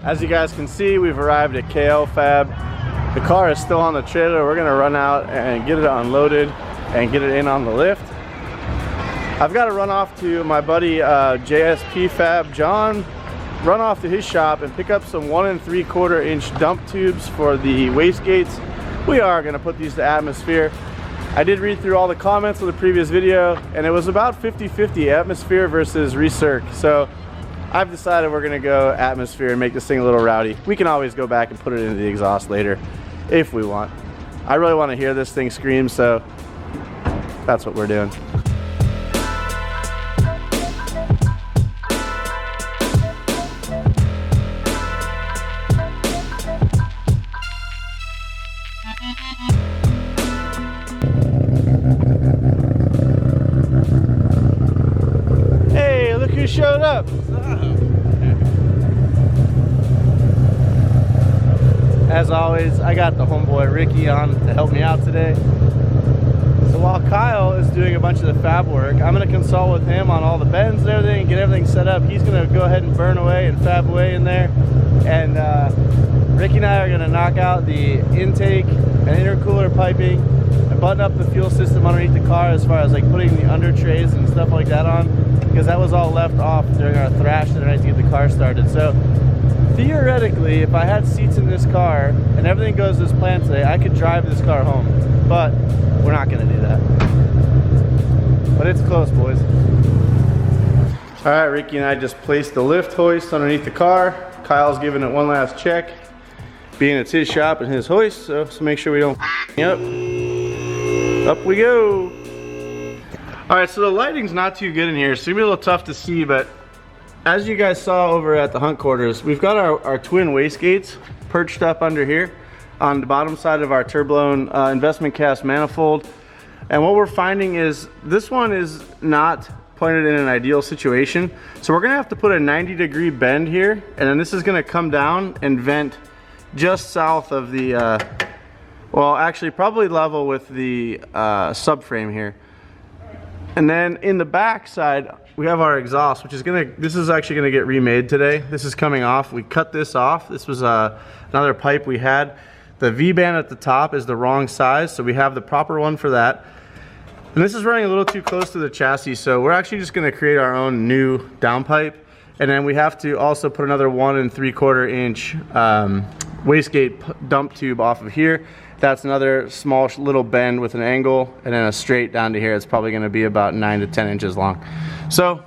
As you guys can see, we've arrived at kl.fab. The car is still on the trailer. We're gonna run out and get it unloaded and get it in on the lift. I've got to run off to my buddy JSP Fab John, run off to his shop and pick up some 1 3/4 inch dump tubes for the wastegates. We are gonna put these to atmosphere. I did read through all the comments of the previous video, and it was about 50-50 atmosphere versus recirc. So I've decided we're gonna go atmosphere and make this thing a little rowdy. We can always go back and put it into the exhaust later if we want. I really want to hear this thing scream, so that's what we're doing. Hey, look who showed up. As always, I got the homeboy Ricky on to help me out today. So while Kyle is doing a bunch of the fab work, I'm going to consult with him on all the bends and everything and get everything set up. He's going to go ahead and burn away and fab away in there. And Ricky and I are going to knock out the intake and intercooler piping and button up the fuel system underneath the car as far as like putting the under trays and stuff like that on, because that was all left off during our thrash the night to get the car started. So theoretically, if I had seats in this car and everything goes as planned today, I could drive this car home, but we're not going to do that. But it's close, boys. All right, Ricky and I just placed the lift hoist underneath the car. Kyle's giving it one last check, being it's his shop and his hoist, so make sure we don't up. Up we go. All right, so the lighting's not too good in here, so it's gonna be a little tough to see, but as you guys saw over at the hunt quarters, we've got our twin wastegates perched up under here on the bottom side of our turbulone investment cast manifold. And what we're finding is this one is not pointed in an ideal situation. So we're gonna have to put a 90-degree bend here, and then this is gonna come down and vent just south of the, well, actually probably level with the subframe here. And then in the back side, we have our exhaust, which is this is actually gonna get remade today. This is coming off. We cut this off. This was another pipe we had. The V-band at the top is the wrong size, so we have the proper one for that. And this is running a little too close to the chassis, so we're actually just gonna create our own new downpipe. And then we have to also put another 1 3/4 inch wastegate dump tube off of here. That's another small little bend with an angle, and then a straight down to here. It's probably gonna be about 9 to 10 inches long. So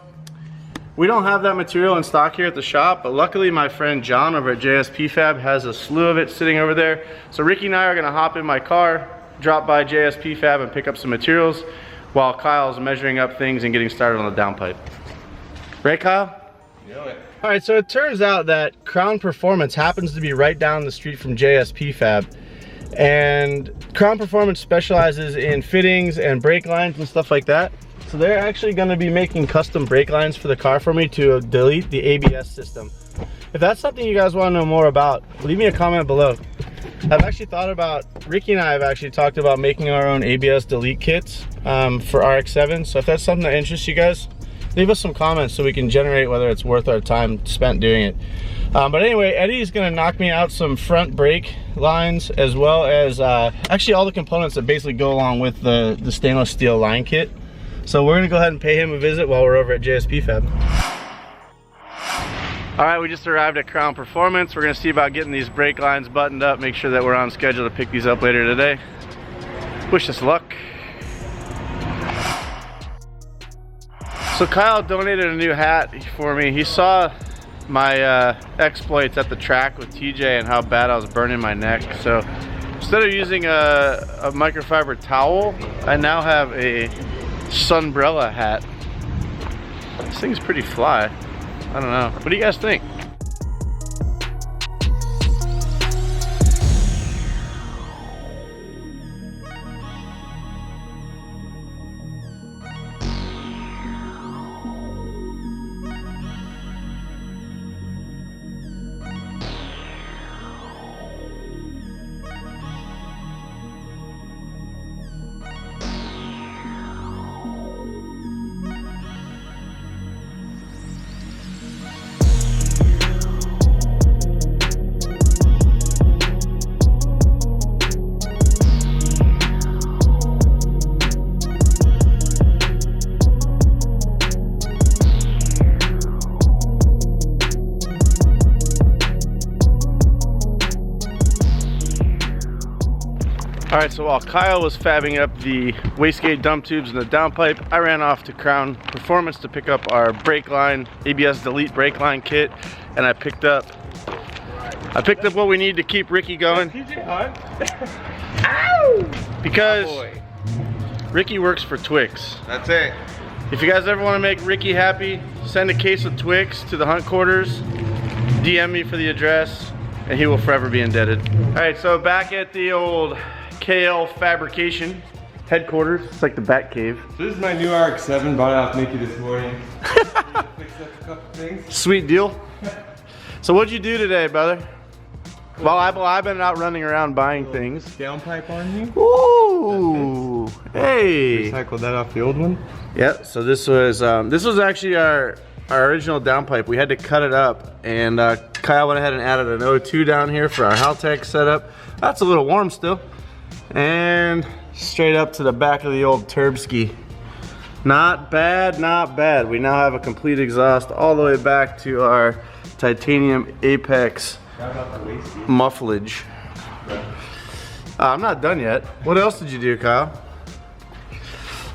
we don't have that material in stock here at the shop, but luckily my friend John over at JSP Fab has a slew of it sitting over there. So Ricky and I are gonna hop in my car, drop by JSP Fab and pick up some materials while Kyle's measuring up things and getting started on the downpipe. Right, Kyle? Yeah. All right, so it turns out that Crown Performance happens to be right down the street from JSP Fab. And Crown Performance specializes in fittings and brake lines and stuff like that. So they're actually going to be making custom brake lines for the car for me to delete the ABS system. If that's something you guys want to know more about, leave me a comment below. I've actually thought about, Ricky and I have actually talked about making our own ABS delete kits for RX-7. So if that's something that interests you guys, leave us some comments so we can generate whether it's worth our time spent doing it. But anyway, Eddie's gonna knock me out some front brake lines, as well as actually all the components that basically go along with the stainless steel line kit. So we're gonna go ahead and pay him a visit while we're over at JSP Fab. All right, we just arrived at Crown Performance. We're gonna see about getting these brake lines buttoned up, make sure that we're on schedule to pick these up later today. Wish us luck. So Kyle donated a new hat for me. He saw my exploits at the track with TJ and how bad I was burning my neck. So instead of using a microfiber towel, I now have a sunbrella hat. This thing's pretty fly. I don't know. What do you guys think? All right, so while Kyle was fabbing up the wastegate dump tubes and the downpipe, I ran off to Crown Performance to pick up our brake line, ABS Delete brake line kit, and I picked up what we need to keep Ricky going. Ow! Because Ricky works for Twix. That's it. If you guys ever want to make Ricky happy, send a case of Twix to the hunt quarters, DM me for the address, and he will forever be indebted. All right, so back at the old KL Fabrication headquarters. It's like the Bat Cave. So this is my new RX-7, bought it off Mickey this morning. Fix up a couple things. Sweet deal. So what'd you do today, brother? Well, I've been out running around buying things. Downpipe on you. Ooh, hey. Recycled that off the old one. Yeah. So this was actually our original downpipe. We had to cut it up, and Kyle went ahead and added an O2 down here for our Haltech setup. That's a little warm still. And straight up to the back of the old Turbski. Not bad, not bad. We now have a complete exhaust all the way back to our titanium Apex mufflage. I'm not done yet. What else did you do, Kyle?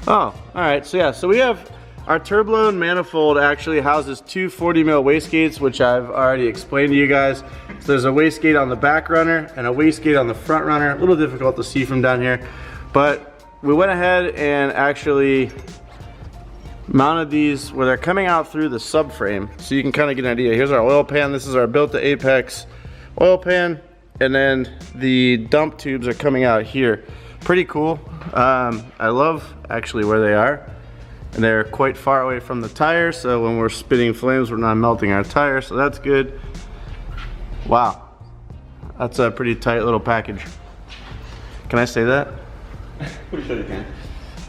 Oh, all right. So yeah, so we have our turboload manifold actually houses two 40 mil wastegates, which I've already explained to you guys. So there's a wastegate on the back runner and a wastegate on the front runner. A little difficult to see from down here, but we went ahead and actually mounted these where they're coming out through the subframe, so you can kind of get an idea. Here's our oil pan. This is our built to Apex oil pan, and then the dump tubes are coming out here. Pretty cool. I love actually where they are. And they're quite far away from the tire, so when we're spitting flames, we're not melting our tire, so that's good. Wow, that's a pretty tight little package. Can I say that? Pretty sure you can.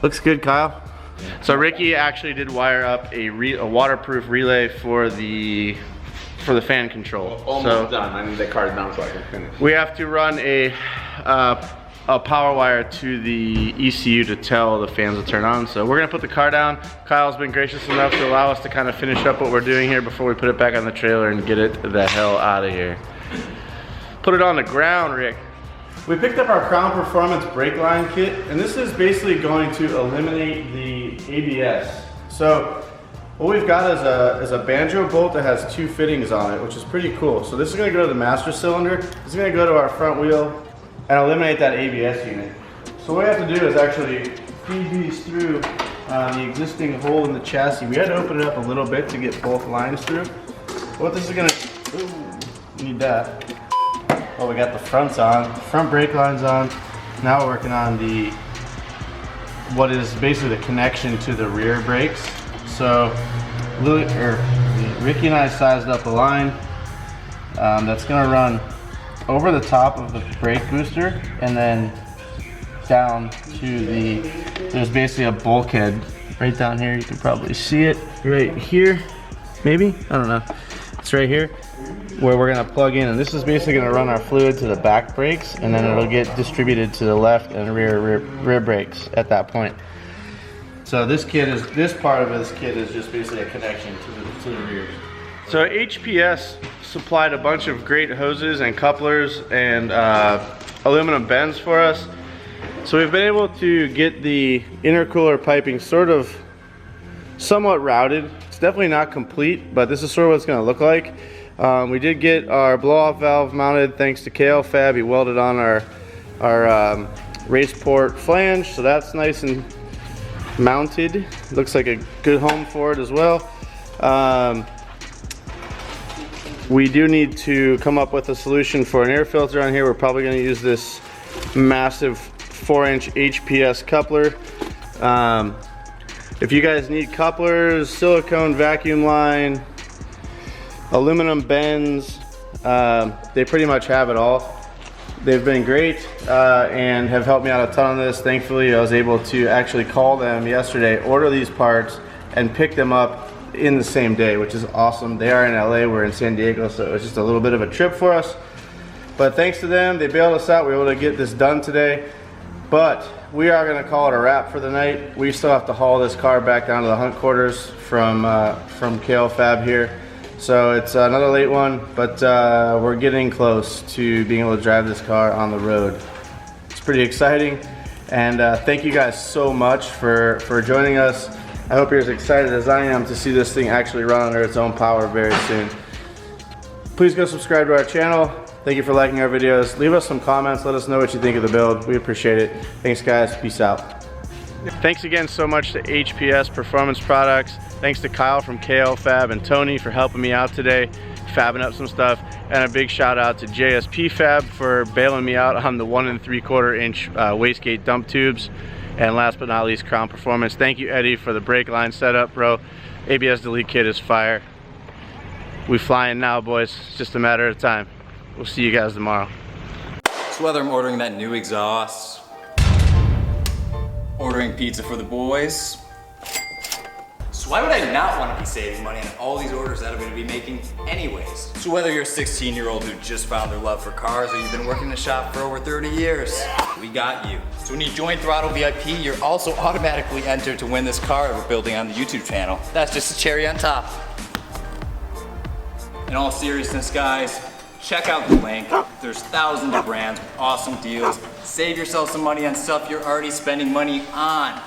Looks good, Kyle. Yeah. So Ricky actually did wire up a waterproof relay for the fan control. Almost done. I need that card down so I can finish. We have to run a power wire to the ECU to tell the fans to turn on. So we're gonna put the car down. Kyle's been gracious enough to allow us to kind of finish up what we're doing here before we put it back on the trailer and get it the hell out of here. Put it on the ground, Rick. We picked up our Crown Performance brake line kit, and this is basically going to eliminate the ABS. So what we've got is a banjo bolt that has two fittings on it, which is pretty cool. So this is gonna go to the master cylinder. This is gonna go to our front wheel and eliminate that ABS unit. So what we have to do is actually feed these through the existing hole in the chassis. We had to open it up a little bit to get both lines through. What this is gonna, ooh, need that. Well, we got the fronts on, the front brake line's on. Now we're working on what is basically the connection to the rear brakes. So Ricky and I sized up a line that's gonna run over the top of the brake booster and then down to there's basically a bulkhead right down here. You can probably see it right here, maybe, I don't know. It's right here where we're gonna plug in, and this is basically gonna run our fluid to the back brakes, and then it'll get distributed to the left and rear brakes at that point. So this part of this kit is just basically a connection to the rear. So HPS supplied a bunch of great hoses and couplers and aluminum bends for us. So we've been able to get the intercooler piping somewhat routed. It's definitely not complete, but this is sort of what it's gonna look like. We did get our blow-off valve mounted thanks to kl.fab. He welded on our race port flange, so that's nice and mounted. Looks like a good home for it as well. We do need to come up with a solution for an air filter on here. We're probably going to use this massive 4-inch HPS coupler. If you guys need couplers, silicone vacuum line, aluminum bends, they pretty much have it all. They've been great and have helped me out a ton on this. Thankfully, I was able to actually call them yesterday, order these parts, and pick them up in the same day, which is awesome. They are in LA, we're in San Diego, so it was just a little bit of a trip for us. But thanks to them, they bailed us out. We were able to get this done today. But we are gonna call it a wrap for the night. We still have to haul this car back down to the hunt quarters from kl.fab here. So it's another late one, but we're getting close to being able to drive this car on the road. It's pretty pretty exciting. And thank you guys so much for joining us. I hope you're as excited as I am to see this thing actually run under its own power very soon. Please go subscribe to our channel. Thank you for liking our videos. Leave us some comments. Let us know what you think of the build. We appreciate it. Thanks guys. Peace out. Thanks again so much to HPS Performance Products. Thanks to Kyle from kl.fab and Tony for helping me out today, fabbing up some stuff. And a big shout out to JSP Fab for bailing me out on the 1 3/4 inch wastegate dump tubes. And last but not least, Crown Performance. Thank you, Eddie, for the brake line setup, bro. ABS delete kit is fire. We flying now, boys. It's just a matter of time. We'll see you guys tomorrow. So whether I'm ordering that new exhaust, ordering pizza for the boys, so why would I not want to be saving money on all these orders that I'm going to be making anyways? So whether you're a 16-year-old who just found their love for cars or you've been working in the shop for over 30 years, we got you. So when you join throtlVIP, you're also automatically entered to win this car we're building on the YouTube channel. That's just a cherry on top. In all seriousness, guys, check out the link. There's thousands of brands with awesome deals. Save yourself some money on stuff you're already spending money on.